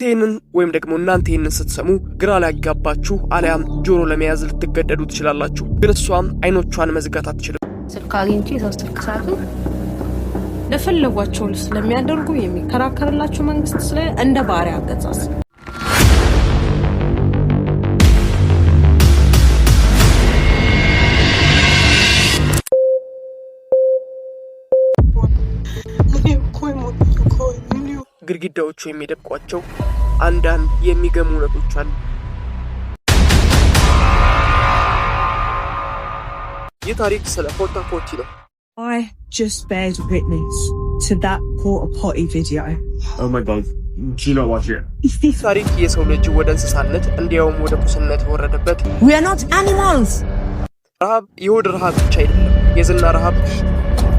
ይህንን ወይም ደግሞ እናንተ ይህንን ስትሰሙ ግራ ሊያጋባችሁ አሊያም ጆሮ ለመያዝ ልትገደዱ ትችላላችሁ። ግን እሷም አይኖቿን መዝጋት አትችልም። ስልክ አግኝቼ ሰው ስልክ ሳቱ ለፈለጓቸው ስለሚያደርጉ የሚከራከርላቸው መንግስት ስለ እንደ ባሪያ አገዛዝ ግድግዳዎቹ የሚደብቋቸው አንዳንድ የሚገሙ እውነቶች አሉ። ይህ ታሪክ ስለ ፖርታ-ፖርቲ ነው። I just bears witness to that porta potty video. Oh my god. Do you not watch it? ታሪክ የሰው ልጅ ወደ እንስሳነት እንዲያውም ወደ ቁስነት ወረደበት። We are not animals. ረሃብ የሆድ ረሃብ ብቻ አይደለም፣ የዝና ረሃብ።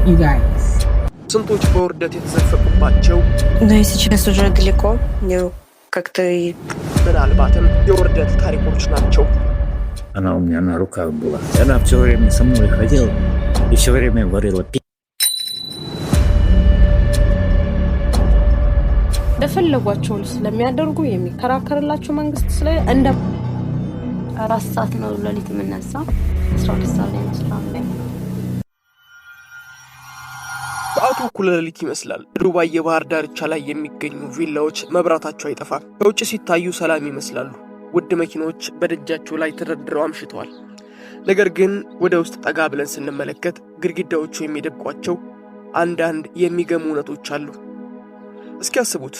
You guys. ስንቶች በውርደት የተዘፈቁባቸው но и сейчас уже далеко не как-то ምናልባትም የውርደት ታሪኮች ናቸው። Она у меня на руках была. Она все время со мной ходила и все время говорила: ለፈለጓቸው ስለሚያደርጉ የሚከራከርላቸው መንግስት ስለ እንደ 4 ሰዓት ነው ለሊት የምነሳ 12 ሰዓት ላይ መስራት ላይ ሰዓቱ እኩለ ሌሊት ይመስላል። ዱባይ የባህር ዳርቻ ላይ የሚገኙ ቪላዎች መብራታቸው አይጠፋም። ከውጭ ሲታዩ ሰላም ይመስላሉ። ውድ መኪኖች በደጃቸው ላይ ተደርድረው አምሽተዋል። ነገር ግን ወደ ውስጥ ጠጋ ብለን ስንመለከት ግድግዳዎቹ የሚደብቋቸው አንዳንድ የሚገሙ እውነቶች አሉ። እስኪ አስቡት፣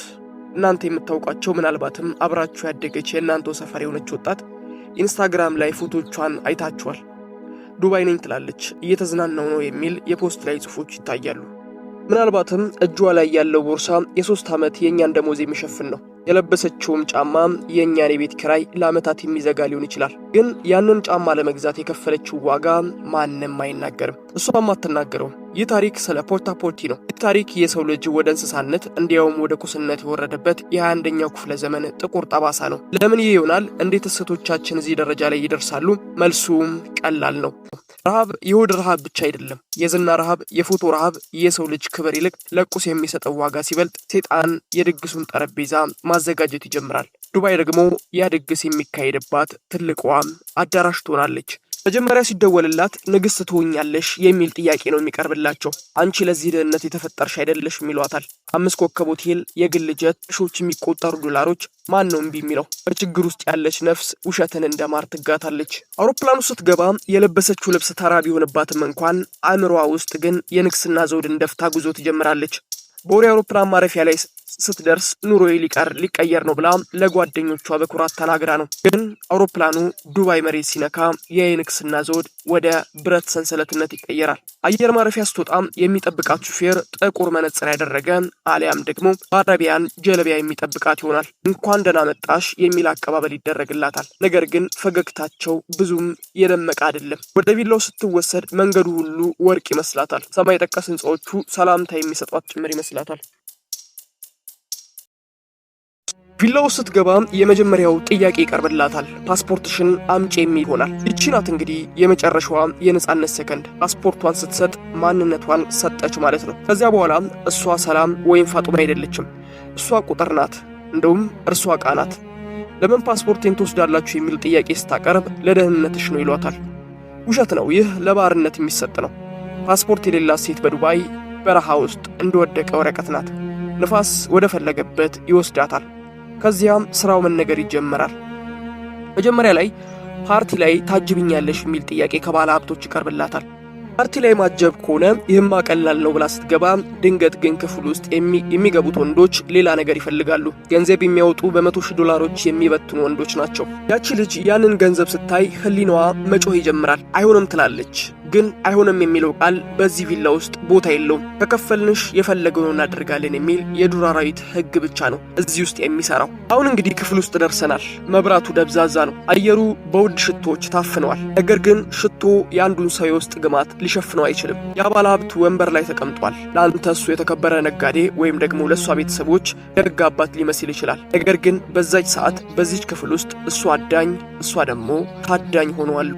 እናንተ የምታውቋቸው ምናልባትም አብራችሁ ያደገች የእናንተው ሰፈር የሆነች ወጣት ኢንስታግራም ላይ ፎቶቿን አይታችኋል። ዱባይ ነኝ ትላለች፣ እየተዝናናው ነው የሚል የፖስት ላይ ጽሑፎች ይታያሉ። ምናልባትም እጇ ላይ ያለው ቦርሳ የ3 ዓመት የኛን ደሞዝ የሚሸፍን ነው። የለበሰችውም ጫማ የኛን የቤት ኪራይ ለዓመታት የሚዘጋ ሊሆን ይችላል። ግን ያንን ጫማ ለመግዛት የከፈለችው ዋጋ ማንንም አይናገርም፣ እሷም አትናገረውም። ይህ ታሪክ ስለ ፖርታ-ፖርቲ ነው። ይህ ታሪክ የሰው ልጅ ወደ እንስሳነት እንዲያውም ወደ ቁስነት የወረደበት የ21ኛው ክፍለ ዘመን ጥቁር ጠባሳ ነው። ለምን ይህ ይሆናል? እንዴት እሴቶቻችን እዚህ ደረጃ ላይ ይደርሳሉ? መልሱም ቀላል ነው። ረሃብ የሆድ ረሃብ ብቻ አይደለም፣ የዝና ረሃብ፣ የፎቶ ረሃብ። የሰው ልጅ ክብር ይልቅ ለቁስ የሚሰጠው ዋጋ ሲበልጥ ሰይጣን የድግሱን ጠረጴዛ ማዘጋጀት ይጀምራል። ዱባይ ደግሞ ያ ድግስ የሚካሄድባት ትልቋ አዳራሽ ትሆናለች። መጀመሪያ ሲደወልላት ንግስት ትሆኛለሽ የሚል ጥያቄ ነው የሚቀርብላቸው። አንቺ ለዚህ ድህነት የተፈጠርሽ አይደለሽ ይሏታል። 5 ኮከብ ሆቴል፣ የግል ጀት፣ ሺዎች የሚቆጠሩ ዶላሮች። ማን ነው እምቢ የሚለው? በችግር ውስጥ ያለች ነፍስ ውሸትን እንደማር ትጋታለች። አውሮፕላኑ ስትገባ የለበሰችው ልብስ ተራ ቢሆንባትም እንኳን አእምሮዋ ውስጥ ግን የንግስና ዘውድን ደፍታ ጉዞ ትጀምራለች። ቦሌ አውሮፕላን ማረፊያ ላይ ስትደርስ ኑሮዬ ሊቀየር ነው ብላ ለጓደኞቿ በኩራት ተናግራ ነው። ግን አውሮፕላኑ ዱባይ መሬት ሲነካ የንግስና ዘውድ ወደ ብረት ሰንሰለትነት ይቀየራል። አየር ማረፊያ ስትወጣም የሚጠብቃት ሹፌር ጥቁር መነጽር ያደረገ አሊያም ደግሞ በአረቢያን ጀለቢያ የሚጠብቃት ይሆናል። እንኳን ደህና መጣሽ የሚል አቀባበል ይደረግላታል። ነገር ግን ፈገግታቸው ብዙም የደመቀ አይደለም። ወደ ቪላው ስትወሰድ መንገዱ ሁሉ ወርቅ ይመስላታል። ሰማይ ጠቀስ ህንጻዎቹ ሰላምታ የሚሰጧት ጭምር ይመስላታል። ቪላው ስትገባ የመጀመሪያው ጥያቄ ይቀርብላታል። ፓስፖርትሽን አምጪ የሚል ይሆናል። ይቺ ናት እንግዲህ የመጨረሻዋ የነጻነት ሰከንድ። ፓስፖርቷን ስትሰጥ ማንነቷን ሰጠች ማለት ነው። ከዚያ በኋላ እሷ ሰላም ወይም ፋጡማ አይደለችም። እሷ ቁጥር ናት፣ እንደውም እርሷ ዕቃ ናት። ለምን ፓስፖርቴን ትወስዳላችሁ የሚል ጥያቄ ስታቀርብ ለደህንነትሽ ነው ይሏታል። ውሸት ነው። ይህ ለባርነት የሚሰጥ ነው። ፓስፖርት የሌላት ሴት በዱባይ በረሃ ውስጥ እንደወደቀ ወረቀት ናት። ንፋስ ወደ ፈለገበት ይወስዳታል። ከዚያም ስራው መነገር ይጀምራል። መጀመሪያ ላይ ፓርቲ ላይ ታጅብኛለሽ የሚል ጥያቄ ከባለ ሀብቶች ይቀርብላታል። ፓርቲ ላይ ማጀብ ከሆነ ይህማ ቀላል ነው ብላ ስትገባ፣ ድንገት ግን ክፍል ውስጥ የሚገቡት ወንዶች ሌላ ነገር ይፈልጋሉ። ገንዘብ የሚያወጡ $100,000 ዶላሮች የሚበትኑ ወንዶች ናቸው። ያቺ ልጅ ያንን ገንዘብ ስታይ ህሊናዋ መጮህ ይጀምራል። አይሆንም ትላለች። ግን አይሆንም የሚለው ቃል በዚህ ቪላ ውስጥ ቦታ የለውም። ከከፈልንሽ የፈለገውን እናደርጋለን የሚል የዱር አራዊት ህግ ብቻ ነው እዚህ ውስጥ የሚሰራው። አሁን እንግዲህ ክፍል ውስጥ ደርሰናል። መብራቱ ደብዛዛ ነው። አየሩ በውድ ሽቶዎች ታፍነዋል። ነገር ግን ሽቶ የአንዱን ሰው የውስጥ ግማት ሊሸፍነው አይችልም። የባለ ሀብት ወንበር ላይ ተቀምጧል። ለአንተ እሱ የተከበረ ነጋዴ ወይም ደግሞ ለእሷ ቤተሰቦች ደግ አባት ሊመስል ይችላል። ነገር ግን በዛች ሰዓት በዚች ክፍል ውስጥ እሱ አዳኝ፣ እሷ ደግሞ ታዳኝ ሆነዋል።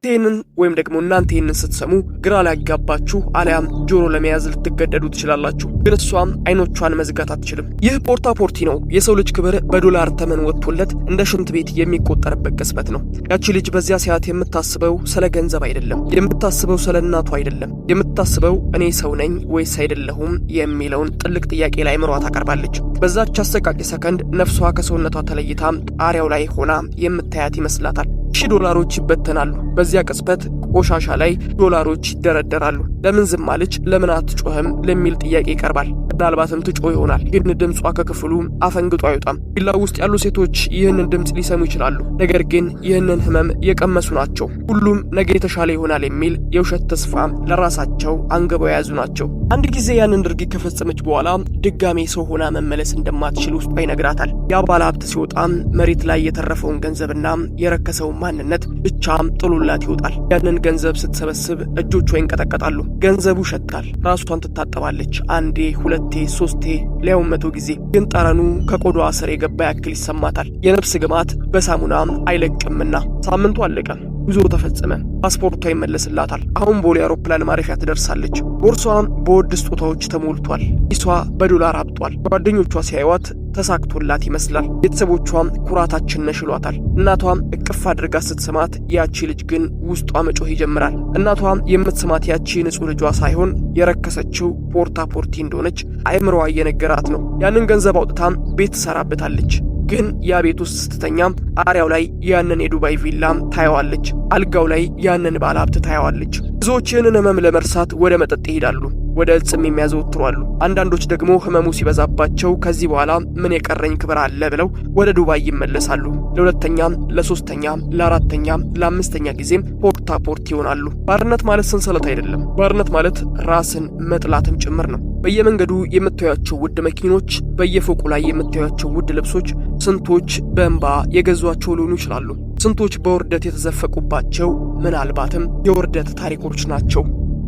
ይህንን ወይም ደግሞ እናንተ ይህንን ስትሰሙ ግራ ሊያጋባችሁ አሊያም ጆሮ ለመያዝ ልትገደዱ ትችላላችሁ። ግን እሷም አይኖቿን መዝጋት አትችልም። ይህ ፖርታፖርቲ ነው። የሰው ልጅ ክብር በዶላር ተመን ወጥቶለት እንደ ሽንት ቤት የሚቆጠርበት ቅጽበት ነው። ያቺ ልጅ በዚያ ሰዓት የምታስበው ስለ ገንዘብ አይደለም፣ የምታስበው ስለ እናቷ አይደለም፣ የምታስበው እኔ ሰው ነኝ ወይስ አይደለሁም የሚለውን ጥልቅ ጥያቄ ላይ አእምሯ ታቀርባለች። በዛች አሰቃቂ ሰከንድ ነፍሷ ከሰውነቷ ተለይታ ጣሪያው ላይ ሆና የምታያት ይመስላታል። $1000 ይበተናሉ። በዚያ ቅጽበት ቆሻሻ ላይ ዶላሮች ይደረደራሉ። ለምን ዝም አለች? ለምን አትጮህም? ለሚል ጥያቄ ይቀርባል። ምናልባትም ትጮህ ይሆናል፣ ግን ድምጿ ከክፍሉ አፈንግጦ አይወጣም። ቪላው ውስጥ ያሉ ሴቶች ይህንን ድምፅ ሊሰሙ ይችላሉ፣ ነገር ግን ይህንን ህመም የቀመሱ ናቸው። ሁሉም ነገ የተሻለ ይሆናል የሚል የውሸት ተስፋ ለራሳቸው አንግበው የያዙ ናቸው። አንድ ጊዜ ያንን ድርጊት ከፈጸመች በኋላ ድጋሜ ሰው ሆና መመለስ እንደማትችል ውስጧ ይነግራታል። ያ ባለ ሀብት ሲወጣ መሬት ላይ የተረፈውን ገንዘብና የረከሰውን ማንነት ብቻ ጥሎላት ይወጣል። ያንን ገንዘብ ስትሰበስብ እጆቿ ይንቀጠቀጣሉ። ገንዘቡ ሸታል። ራሷን ትታጠባለች፣ አንዴ፣ ሁለቴ፣ ሶስቴ፣ ሊያውም 100 ጊዜ። ግን ጠረኑ ከቆዳዋ ስር የገባ ያክል ይሰማታል። የነፍስ ግማት በሳሙና አይለቅምና። ሳምንቱ አለቀ። ጉዞ ተፈጸመ። ፓስፖርቷ ይመለስላታል። አሁን ቦሌ አውሮፕላን ማረፊያ ትደርሳለች። ቦርሷም በውድ ስጦታዎች ተሞልቷል። ኪሷ በዶላር አብጧል። ጓደኞቿ ሲያዩዋት ተሳክቶላት ይመስላል። ቤተሰቦቿም ኩራታችን ነሽሏታል። እናቷም እቅፍ አድርጋ ስትስማት ያቺ ልጅ ግን ውስጧ መጮህ ይጀምራል። እናቷም የምትስማት ያቺ ንጹህ ልጇ ሳይሆን የረከሰችው ፖርታፖርቲ እንደሆነች አእምሮዋ እየነገራት ነው። ያንን ገንዘብ አውጥታም ቤት ትሰራበታለች። ግን ያ ቤት ውስጥ ስትተኛም ጣሪያው ላይ ያንን የዱባይ ቪላም ታየዋለች። አልጋው ላይ ያንን ባለ ሀብት ታየዋለች። ብዙዎች ይህንን ህመም ለመርሳት ወደ መጠጥ ይሄዳሉ፣ ወደ እጽም የሚያዘወትሯሉ። አንዳንዶች ደግሞ ህመሙ ሲበዛባቸው ከዚህ በኋላ ምን የቀረኝ ክብር አለ ብለው ወደ ዱባይ ይመለሳሉ። ለሁለተኛም፣ ለሶስተኛም፣ ለአራተኛም፣ ለአምስተኛ ጊዜም ፖርታፖርቲ ይሆናሉ። ባርነት ማለት ሰንሰለት አይደለም። ባርነት ማለት ራስን መጥላትም ጭምር ነው። በየመንገዱ የምታዩቸው ውድ መኪኖች፣ በየፎቁ ላይ የምታዩቸው ውድ ልብሶች ስንቶች በእንባ የገዟቸው ሊሆኑ ይችላሉ። ስንቶች በውርደት የተዘፈቁባቸው ምናልባትም የውርደት ታሪኮች ናቸው።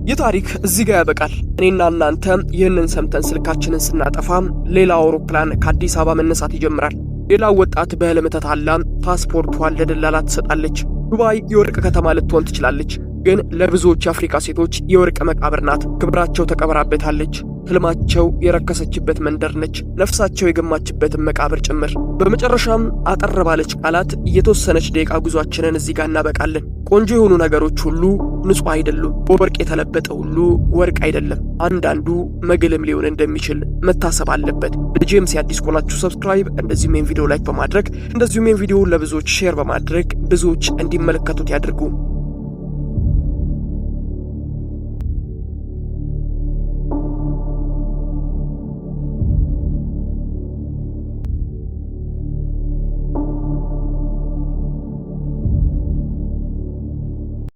ይህ ታሪክ እዚህ ጋር ያበቃል። እኔና እናንተ ይህንን ሰምተን ስልካችንን ስናጠፋ ሌላ አውሮፕላን ከአዲስ አበባ መነሳት ይጀምራል። ሌላው ወጣት በህልም ተታላ ፓስፖርቷን ለደላላ ትሰጣለች። ዱባይ የወርቅ ከተማ ልትሆን ትችላለች፣ ግን ለብዙዎች የአፍሪካ ሴቶች የወርቅ መቃብር ናት። ክብራቸው ተቀብራበታለች። ህልማቸው የረከሰችበት መንደር ነች፣ ነፍሳቸው የገማችበትን መቃብር ጭምር። በመጨረሻም አጠር ባለች ቃላት የተወሰነች ደቂቃ ጉዟችንን እዚህ ጋር እናበቃለን። ቆንጆ የሆኑ ነገሮች ሁሉ ንጹህ አይደሉም። በወርቅ የተለበጠ ሁሉ ወርቅ አይደለም። አንዳንዱ መግልም ሊሆን እንደሚችል መታሰብ አለበት። ለጄምስ አዲስ ከሆናችሁ ሰብስክራይብ፣ እንደዚሁም ይህን ቪዲዮ ላይክ በማድረግ እንደዚሁም ይህን ቪዲዮ ለብዙዎች ሼር በማድረግ ብዙዎች እንዲመለከቱት ያድርጉ።